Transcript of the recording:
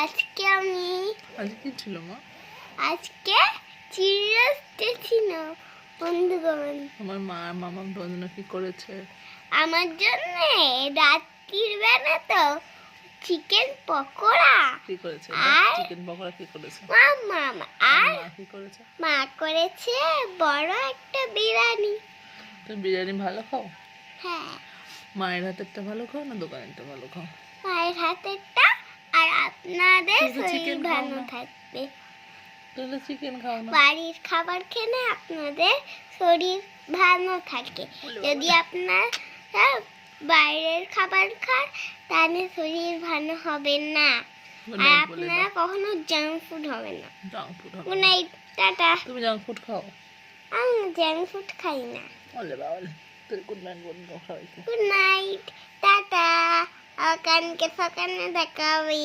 আজকে আজকে কি ছিল মা? আজকে চিড়ে ছিল বন্ধুগণ। আমার মা আর মামা বন্ধু কি করেছে? আমার জন্য রাত্রির বেলা তো চিকেন পকোড়া কি করেছে? আর চিকেন পকোড়া কি করেছে? মামা আর মা কি করেছে? মা করেছে বড় একটা বিরিয়ানি। তুমি বিরিয়ানি ভালো খাও? হ্যাঁ, মায়ের হাতেরটা ভালো খাও না দোকানেরটা ভালো খাও? মায়ের হাতেরটা। আর আপনাদের তুমি তো শরীর chicken খাও ভালো না। থাকবে। তুমি চিকেন খাও না। বাড়ির খাবার খেলে আপনাদের শরীর ভালো থাকে। যদি আপনার বাইরের খাবার খান তাহলে শরীর ভালো হবে না। আর আপনারা কখনো জাঙ্ক ফুড হবে না। জাঙ্ক ফুড হবে গুড না। Night, tata. তুমি জাঙ্ক ফুড খাও? আমি জাঙ্ক ফুড খাই না। বলে বাবা তুই গুড নাইট বল সবাইকে। Good night, tata. আর কালকে সকালে দেখা হবে।